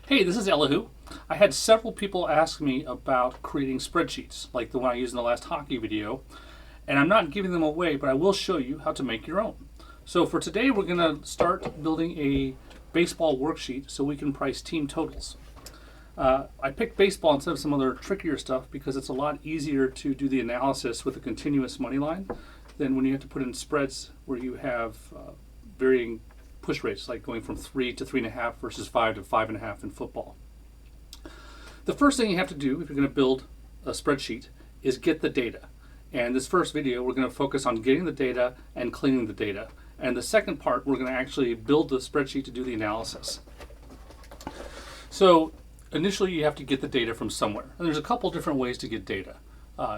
Hey, this is Elihu. I had several people ask me about creating spreadsheets, like the one I used in the last hockey video, and I'm not giving them away, but I will show you how to make your own. So for today, we're going to start building a baseball worksheet so we can price team totals. I picked baseball instead of some other trickier stuff because it's a lot easier to do the analysis with a continuous money line than when you have to put in spreads where you have varying push rates, like going from 3 to 3.5 versus 5 to 5.5 in football. The first thing you have to do if you're going to build a spreadsheet is get the data. And this first video, we're going to focus on getting the data and cleaning the data. And the second part, we're going to actually build the spreadsheet to do the analysis. So initially, you have to get the data from somewhere. And there's a couple different ways to get data.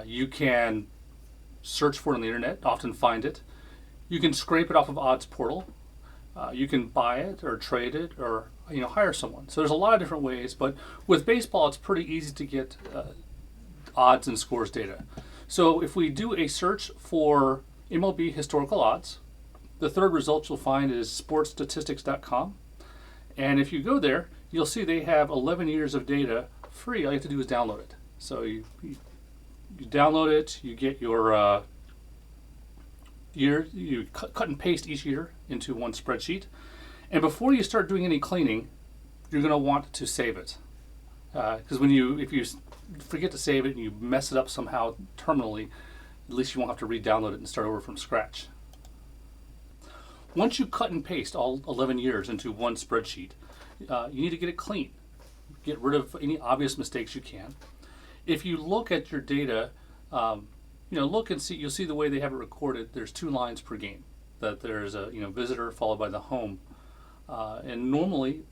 You can search for it on the internet, often find it. You can scrape it off of Odds Portal. You can buy it or trade it or hire someone. So there's a lot of different ways, but with baseball, it's pretty easy to get odds and scores data. So if we do a search for MLB historical odds, the third result you'll find is sportsstatistics.com. And if you go there, you'll see they have 11 years of data free. All you have to do is download it. So you download it, you get your year, you cut and paste each year into one spreadsheet. And before you start doing any cleaning, you're going to want to save it. Because if you forget to save it and you mess it up somehow terminally, at least you won't have to re-download it and start over from scratch. Once you cut and paste all 11 years into one spreadsheet, you need to get it clean. Get rid of any obvious mistakes you can. If you look at your data, look and see. You'll see the way they have it recorded. There's 2 lines per game. That there's a visitor followed by the home, and normally,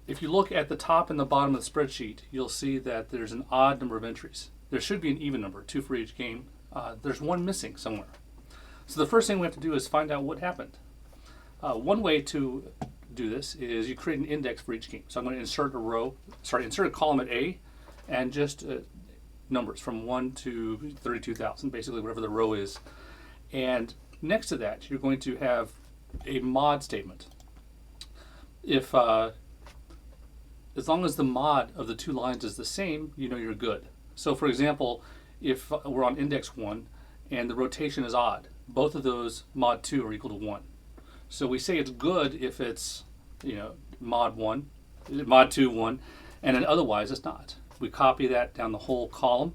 if you look at the top and the bottom of the spreadsheet, you'll see that there's an odd number of entries. There should be an even number, 2 for each game. There's one missing somewhere. So the first thing we have to do is find out what happened. One way to do this is you create an index for each game. So I'm going to insert a column at A, and just numbers from 1 to 32,000, basically whatever the row is. And next to that, you're going to have a mod statement. If as long as the mod of the 2 lines is the same, you're good. So for example, if we're on index 1 and the rotation is odd, both of those mod 2 are equal to 1. So we say it's good if it's mod 2 1, and then otherwise it's not. We copy that down the whole column,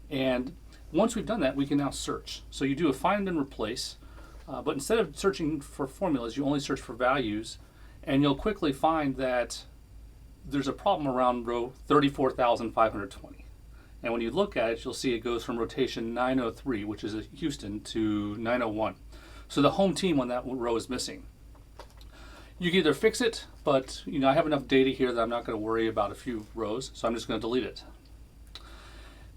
and once we've done that, we can now search. So you do a find and replace, but instead of searching for formulas, you only search for values, and you'll quickly find that there's a problem around row 34,520. And when you look at it, you'll see it goes from rotation 903, which is Houston, to 901. So the home team on that row is missing. You can either fix it, but I have enough data here that I'm not going to worry about a few rows, so I'm just going to delete it.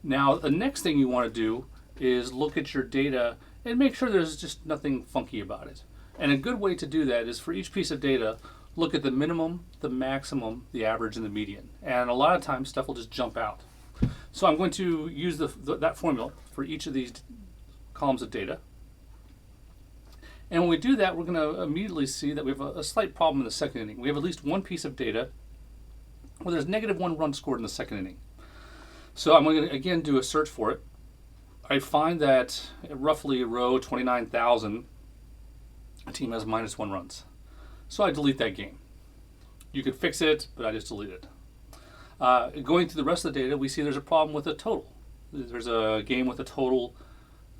Now, the next thing you want to do is look at your data and make sure there's just nothing funky about it. And a good way to do that is for each piece of data, look at the minimum, the maximum, the average, and the median. And a lot of times, stuff will just jump out. So I'm going to use that formula for each of these columns of data. And when we do that, we're going to immediately see that we have a slight problem in the second inning. We have at least one piece of data where there's -1 run scored in the second inning. So I'm going to, again, do a search for it. I find that at roughly row 29,000, a team has -1 runs. So I delete that game. You could fix it, but I just delete it. Going through the rest of the data, we see there's a problem with the total. There's a game with a total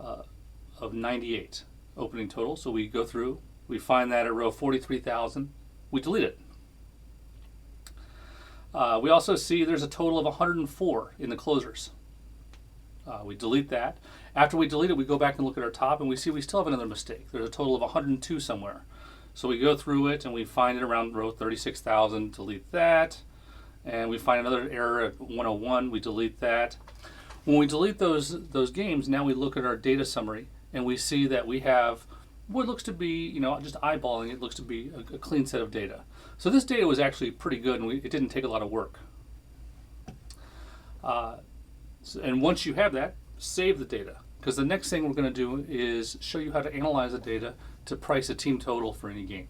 of 98, opening total. So we go through, we find that at row 43,000, we delete it. We also see there's a total of 104 in the closers. We delete that. After we delete it, we go back and look at our top, and we see we still have another mistake. There's a total of 102 somewhere. So we go through it, and we find it around row 36,000, delete that. And we find another error at 101, we delete that. When we delete those games, now we look at our data summary, and we see that we have what looks to be, just eyeballing it, looks to be a clean set of data. So this data was actually pretty good, and it didn't take a lot of work. And once you have that, save the data, because the next thing we're going to do is show you how to analyze the data to price a team total for any game.